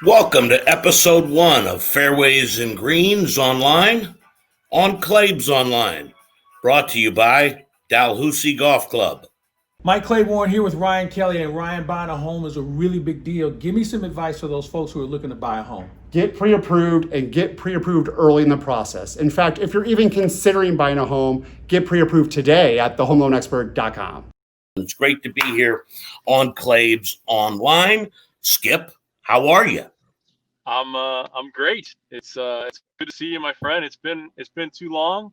Welcome to episode 1 of Fairways and Greens online, on Claibs Online, brought to you by Dalhousie Golf Club. Mike Claiborne here with Ryan Kelly, and Ryan, buying a home is a really big deal. Give me some advice for those folks who are looking to buy a home. Get pre-approved and get pre-approved early in the process. In fact, if you're even considering buying a home, get pre-approved today at thehomeloanexpert.com. It's great to be here on Claibs Online. Skip, how are you? I'm great. It's good to see you, my friend. It's been too long.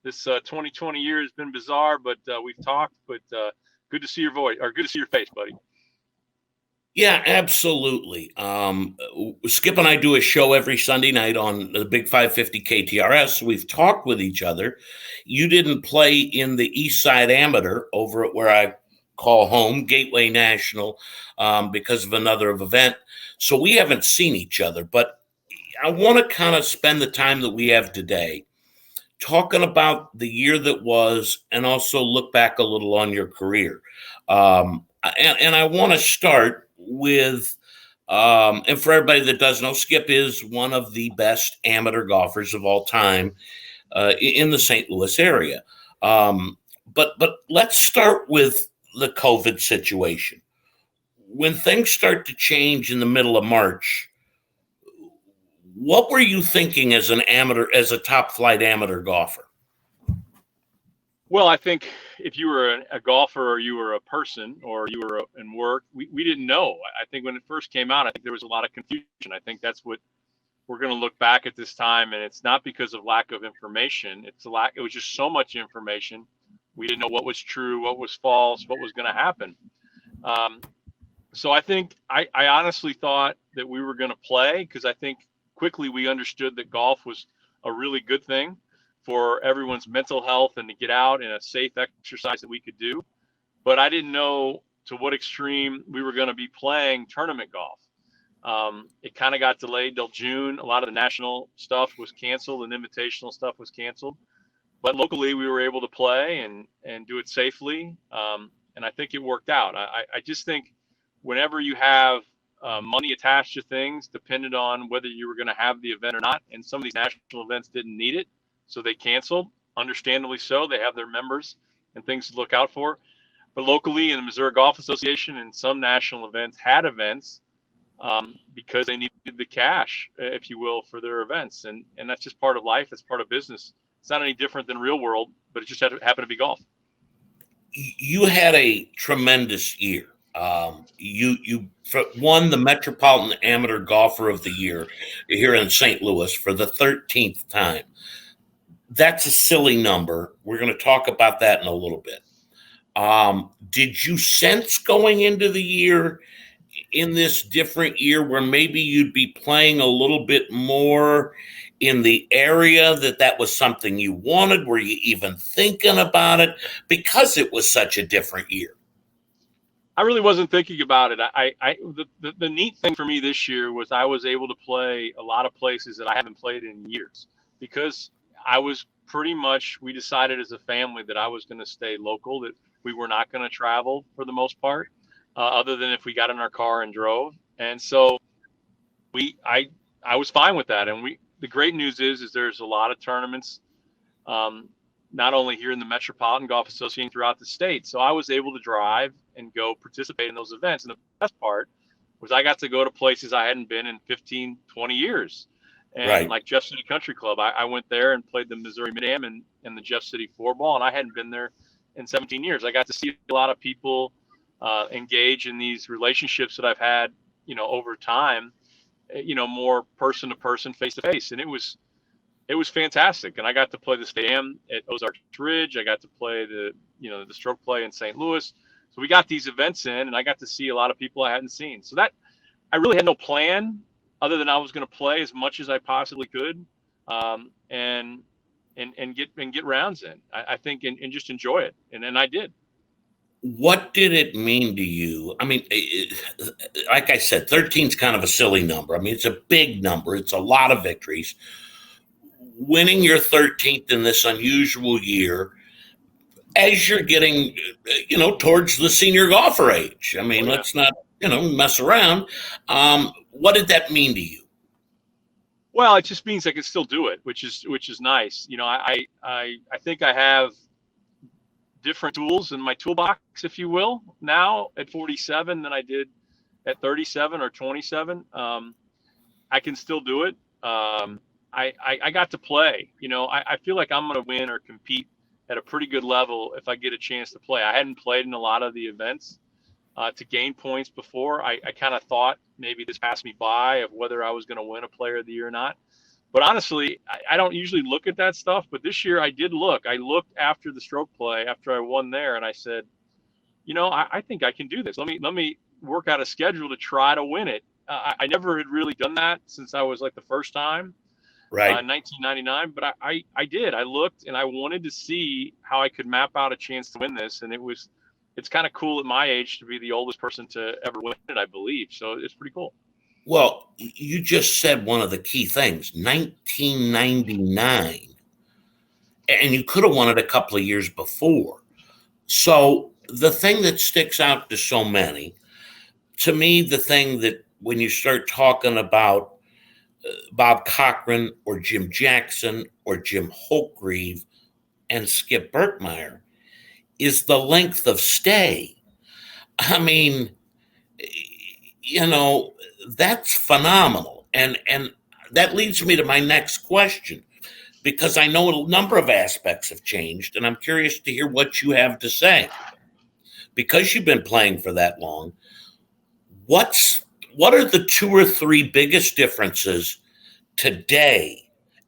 This 2020 year has been bizarre, but we've talked. But good to see your voice, or good to see your face, buddy. Yeah, absolutely. Skip and I do a show every Sunday night on the Big 550 KTRS. We've talked with each other. You didn't play in the East Side Amateur over at where I call home, Gateway National, because of another event. So we haven't seen each other, but I want to kind of spend the time that we have today talking about the year that was, and also look back a little on your career. And I want to start with, and for everybody that doesn't know, Skip is one of the best amateur golfers of all time in the St. Louis area. But let's start with the COVID situation. When things start to change in the middle of March, what were you thinking as an amateur, as a top flight amateur golfer? Well, I think if you were a golfer, or you were a person, or you were in work, we didn't know. I think when it first came out, I think there was a lot of confusion. I think that's what we're going to look back at this time, and it's not because of lack of information. It was just so much information. We didn't know what was true, what was false, what was going to happen. So I think I honestly thought that we were going to play, because I think quickly we understood that golf was a really good thing for everyone's mental health and to get out in a safe exercise that we could do. But I didn't know to what extreme we were going to be playing tournament golf. It kind of got delayed till June. A lot of the national stuff was canceled and invitational stuff was canceled. But locally we were able to play and do it safely. And I think it worked out. I just think whenever you have money attached to things, depended on whether you were going to have the event or not, and some of these national events didn't need it, so they canceled, understandably so. They have their members and things to look out for. But locally in the Missouri Golf Association and some national events had events because they needed the cash, if you will, for their events. And that's just part of life. It's part of business. It's not any different than real world, but it just happened to be golf. You had a tremendous year. You won the Metropolitan Amateur Golfer of the Year here in St. Louis for the 13th time. That's a silly number. We're going to talk about that in a little bit. Did you sense going into the year, in this different year, where maybe you'd be playing a little bit more in the area, that was something you wanted? Were you even thinking about it, because it was such a different year? I really wasn't thinking about it. The neat thing for me this year was I was able to play a lot of places that I haven't played in years, because I was we decided as a family that I was going to stay local, that we were not going to travel for the most part, other than if we got in our car and drove. And so I was fine with that. And the great news is there's a lot of tournaments, not only here in the Metropolitan Golf Association, throughout the state. So I was able to drive and go participate in those events. And the best part was I got to go to places I hadn't been in 15, 20 years. And right. Like Jeff City Country Club, I went there and played the Missouri Mid-Am and the Jeff City 4-ball, and I hadn't been there in 17 years. I got to see a lot of people engage in these relationships that I've had, over time, more person to person, face to face. And it was fantastic. And I got to play the State-Am at Ozarks Ridge. I got to play the stroke play in St. Louis. So we got these events in, and I got to see a lot of people I hadn't seen. So that I really had no plan other than I was going to play as much as I possibly could, and get rounds in. I think and just enjoy it, and I did. What did it mean to you? I mean, like I said, 13 is kind of a silly number. I mean, it's a big number. It's a lot of victories. Winning your 13th in this unusual year, as you're getting, towards the senior golfer age. I mean, let's not mess around. What did that mean to you? Well, it just means I can still do it, which is nice. I think I have different tools in my toolbox, if you will, now at 47 than I did at 37 or 27. I can still do it. I got to play. I feel like I'm going to win or compete at a pretty good level if I get a chance to play. I hadn't played in a lot of the events to gain points before. I kind of thought maybe this passed me by of whether I was going to win a Player of the Year or not. But honestly, I don't usually look at that stuff. But this year I did look. I looked after the stroke play after I won there, and I said, I think I can do this. Let me work out a schedule to try to win it. I never had really done that since I was like the first time, Right. in 1999. But I did. I looked, and I wanted to see how I could map out a chance to win this. And it's kind of cool at my age to be the oldest person to ever win it, I believe. So it's pretty cool. Well, you just said one of the key things, 1999, and you could have won it a couple of years before. So the thing that sticks out to so many, to me, the thing that when you start talking about Bob Cochran or Jim Jackson or Jim Holtgreave and Skip Berkmeyer, is the length of stay. I mean, that's phenomenal. And that leads me to my next question, because I know a number of aspects have changed, and I'm curious to hear what you have to say. Because you've been playing for that long, what are the 2 or 3 biggest differences today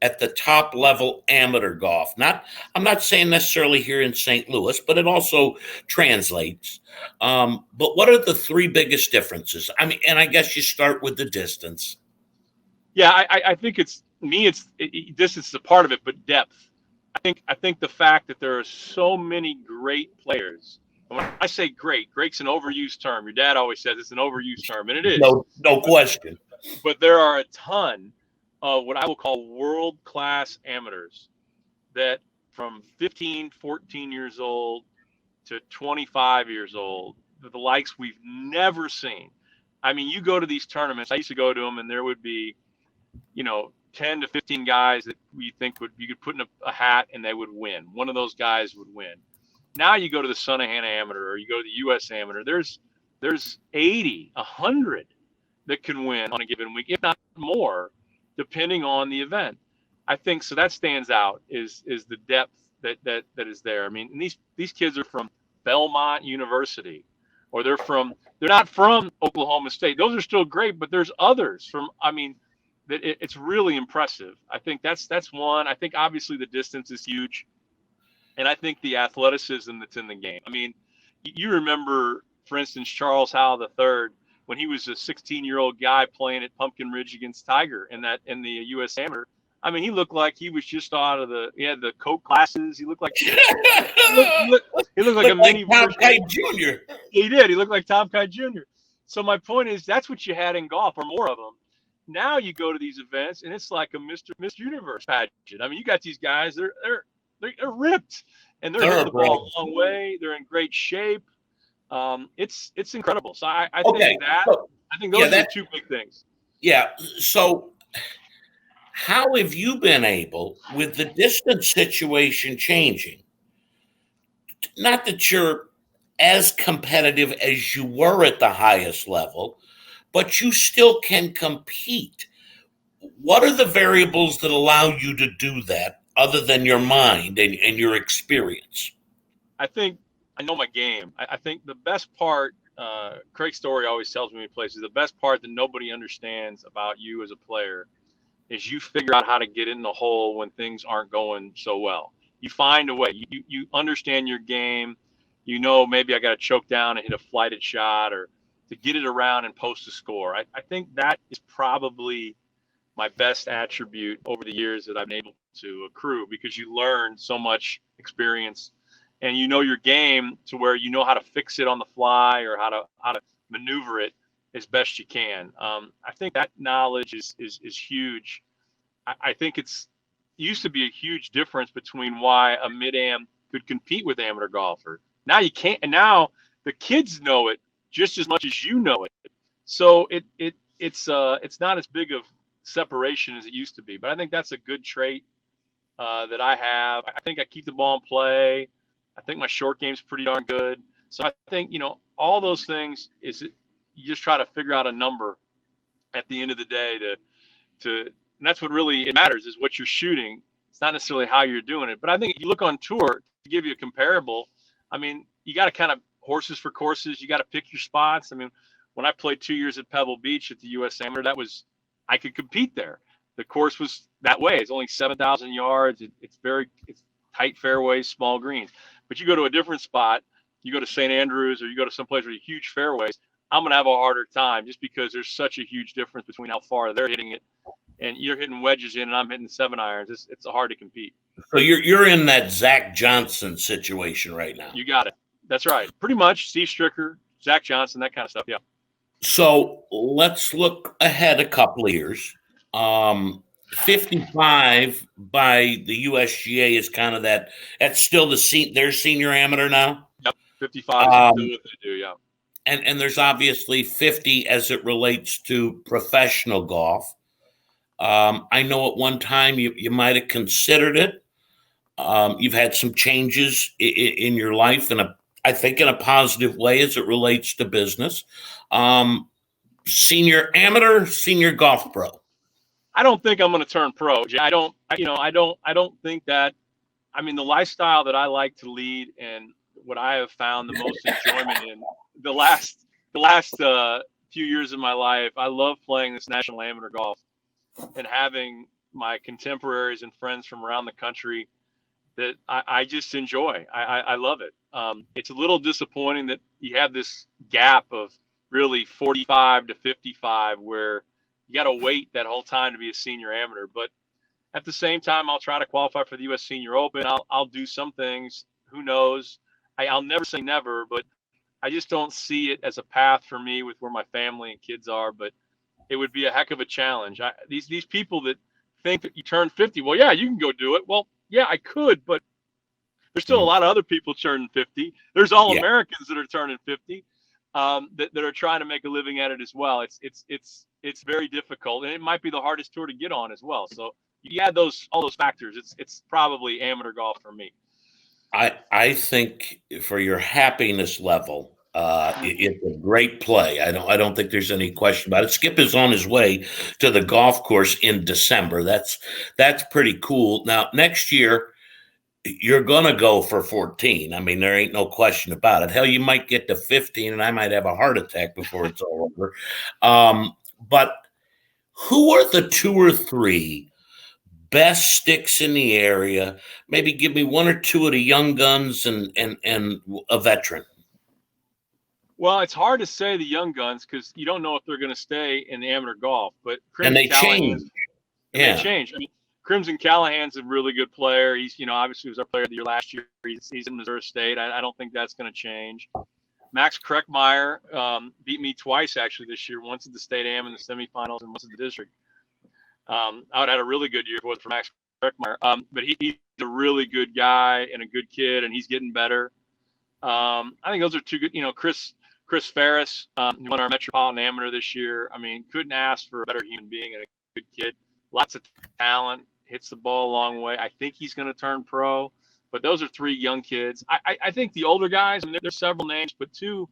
at the top level amateur golf? I'm not saying necessarily here in St. Louis, but it also translates. But what are the 3 biggest differences? I mean, and I guess you start with the distance. Yeah, I think distance is a part of it, but depth. I think the fact that there are so many great players. And when I say great's an overused term. Your dad always says it's an overused term, and it is. No question. But there are a ton of what I will call world-class amateurs that from 15, 14 years old to 25 years old, the likes we've never seen. I mean, you go to these tournaments, I used to go to them, and there would be, 10 to 15 guys that you could put in a hat and they would win. One of those guys would win. Now you go to the Son of Hannah Amateur or you go to the U.S. Amateur, there's 80, 100 that can win on a given week, if not more, depending on the event. I think so that stands out is the depth that is there. I mean, and these kids are from Belmont University, or they're not from Oklahoma State. Those are still great, but there's others from, it's really impressive. I think that's one. I think obviously the distance is huge. And I think the athleticism that's in the game. I mean, you remember, for instance, Charles Howell III, when he was a 16-year-old guy playing at Pumpkin Ridge against Tiger in the U.S. Amateur. I mean, he looked like he was just he had the coat glasses. He looked like he looked like a mini Tom Kite Jr. He did. He looked like Tom Kite Jr. So my point is, that's what you had in golf, or more of them. Now you go to these events, and it's like a Miss Universe pageant. I mean, you got these guys; they're ripped, and they're hitting the ball a long way. They're in great shape. It's incredible. So I think those are the 2 big things. Yeah. So how have you been able, with the distance situation changing, not that you're as competitive as you were at the highest level, but you still can compete? What are the variables that allow you to do that other than your mind and your experience? I think I know my game. I think the best part, Craig Story always tells me places, the best part that nobody understands about you as a player is you figure out how to get in the hole when things aren't going so well. You find a way. You understand your game. Maybe I got to choke down and hit a flighted shot, or to get it around and post a score. I think that is probably my best attribute over the years that I've been able to accrue, because you learn so much experience and your game to where you know how to fix it on the fly, or how to maneuver it as best you can. I think that knowledge is huge. I think it used to be a huge difference between why a mid-am could compete with amateur golfer. Now you can't, and now the kids know it just as much as you know it. So it's not as big of separation as it used to be. But I think that's a good trait that I have. I think I keep the ball in play. I think my short game's pretty darn good. So I think, all those things you just try to figure out a number at the end of the day and that's what really it matters, is what you're shooting. It's not necessarily how you're doing it. But I think if you look on tour, to give you a comparable, I mean, you got to kind of horses for courses. You got to pick your spots. I mean, when I played 2 years at Pebble Beach at the U.S. Amateur, I could compete there. The course was that way. It's only 7,000 yards. It's tight fairways, small greens. But you go to a different spot, you go to St. Andrews or you go to some place with huge fairways, I'm going to have a harder time just because there's such a huge difference between how far they're hitting it and you're hitting wedges in and I'm hitting 7-irons. It's hard to compete. So you're in that Zach Johnson situation right now. You got it. That's right. Pretty much Steve Stricker, Zach Johnson, that kind of stuff. Yeah. So let's look ahead a couple of years. 55 by the USGA is kind of that's still their senior amateur now. Yep. 55 is still what they do. Yeah. And there's obviously 50 as it relates to professional golf. I know at one time you might have considered it. You've had some changes in your life, I think in a positive way as it relates to business. Senior amateur, senior golf pro. I don't think I'm going to turn pro. I don't think that. I mean, the lifestyle that I like to lead and what I have found the most enjoyment in the last few years of my life, I love playing this national amateur golf and having my contemporaries and friends from around the country that I just enjoy. I love it. It's a little disappointing that you have this gap of really 45 to 55 where you got to wait that whole time to be a senior amateur. But at the same time, I'll try to qualify for the U.S. Senior Open. I'll do some things. Who knows? I'll never say never, but I just don't see it as a path for me with where my family and kids are. But it would be a heck of a challenge. These people that think that you turn 50, well, yeah, you can go do it. Well, yeah, I could, but there's still a lot of other people turning 50. There's all Americans that are turning 50 that are trying to make a living at it as well. It's very difficult, and it might be the hardest tour to get on as well. So you add all those factors. It's probably amateur golf for me. I think for your happiness level, it's a great play. I don't think there's any question about it. Skip is on his way to the golf course in December. That's pretty cool. Now next year, you're gonna go for 14. I mean, there ain't no question about it. Hell, you might get to 15, and I might have a heart attack before it's all over. But who are the 2 or 3 best sticks in the area? Maybe give me 1 or 2 of the young guns and a veteran. Well, it's hard to say the young guns because you don't know if they're going to stay in the amateur golf. But they change. They change. I mean, Crimson Callahan's a really good player. He's, obviously was our player of the year last year. He's in Missouri State. I don't think that's going to change. Max Kreckmeyer beat me twice actually this year. Once at the State Am in the semifinals and once at the district. I would have had a really good year if it wasn't for Max Kreckmeyer. But he's a really good guy and a good kid, and he's getting better. I think those are 2 good. Chris Ferris, who won our Metropolitan Amateur this year. I mean, couldn't ask for a better human being and a good kid. Lots of talent, hits the ball a long way. I think he's going to turn pro. But those are 3 young kids. I think the older guys, I mean, there's several names, but 2,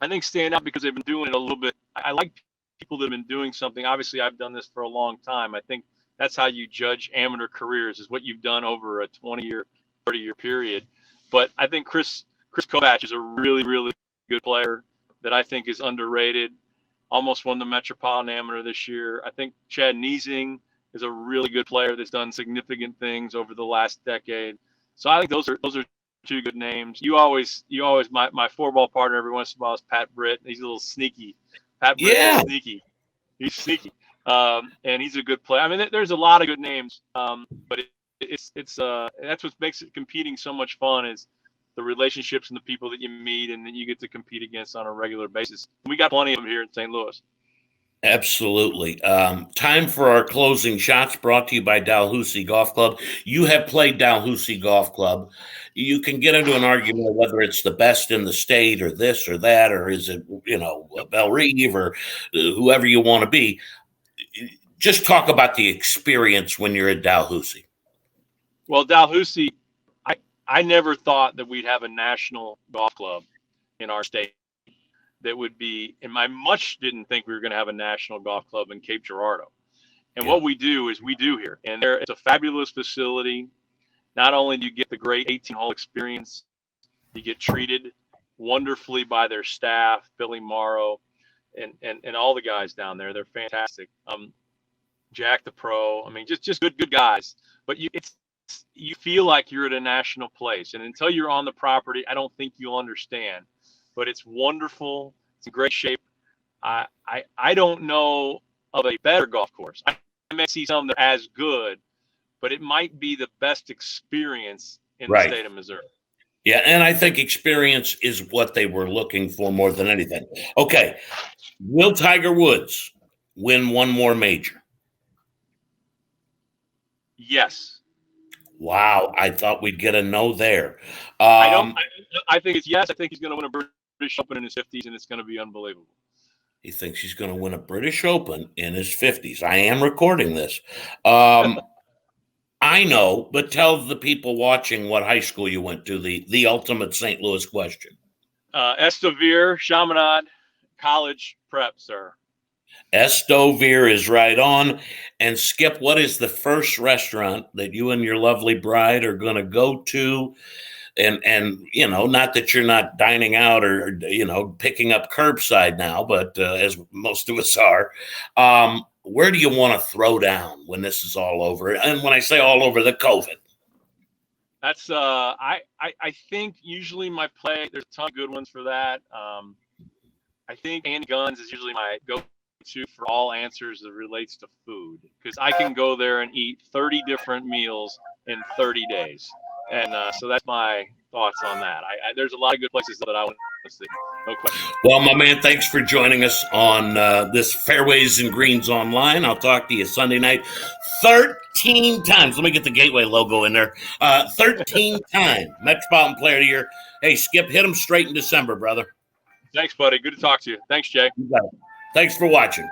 I think stand out because they've been doing it a little bit. I like people that have been doing something. Obviously, I've done this for a long time. I think that's how you judge amateur careers, is what you've done over a 20-year, 30-year period. But I think Chris Kovach is a really, really good player that I think is underrated. Almost won the Metropolitan Amateur this year. I think Chad Niesing is a really good player that's done significant things over the last decade. So I think those are 2 good names. You always my 4-ball partner every once in a while is Pat Britt. He's a little sneaky. Pat Britt is sneaky. He's sneaky. And he's a good player. I mean, there's a lot of good names. But it's that's what makes it competing so much fun, is the relationships and the people that you meet and that you get to compete against on a regular basis. We got plenty of them here in St. Louis. Absolutely. Time for our closing shots, brought to you by Dalhousie Golf Club. You have played Dalhousie Golf Club. You can get into an argument of whether it's the best in the state or this or that, or is it, Belle Reve or whoever you want to be. Just talk about the experience when you're at Dalhousie. Well, Dalhousie, I never thought that we'd have a national golf club in our state that would be, and I much didn't think we were going to have a national golf club in Cape Girardeau. And what we do is we do here. And it's a fabulous facility. Not only do you get the great 18-hole experience, you get treated wonderfully by their staff, Billy Morrow, and all the guys down there. They're fantastic. Jack the pro. I mean, just good guys. But you feel like you're at a national place. And until you're on the property, I don't think you'll understand. But it's wonderful. It's in great shape. I don't know of a better golf course. I may see some that are as good, but it might be the best experience in the state of Missouri. Yeah, and I think experience is what they were looking for more than anything. Okay, will Tiger Woods win one more major? Yes. Wow, I thought we'd get a no there. I think it's yes. I think he's going to win a British Open in his 50s, and it's going to be unbelievable. He thinks he's going to win a British Open in his 50s. I am recording this. I know, but tell the people watching what high school you went to, the ultimate St. Louis question. Estevere, Chaminade College Prep, sir. Estevere is right on. And Skip, what is the first restaurant that you and your lovely bride are going to go to? And not that you're not dining out or picking up curbside now, but as most of us are, where do you want to throw down when this is all over? And when I say all over, the COVID. That's I think usually my play, there's a ton of good ones for that. I think Andy Gunn's is usually my go-to for all answers that relates to food, because I can go there and eat 30 different meals in 30 days. And so that's my thoughts on that. There's a lot of good places that I want to see. No question. Well, my man, thanks for joining us on this Fairways and Greens Online. I'll talk to you Sunday night. 13 times. Let me get the Gateway logo in there. 13-time Metropolitan Player of the Year. Hey, Skip, hit him straight in December, brother. Thanks, buddy. Good to talk to you. Thanks, Jay. You got it. Thanks for watching.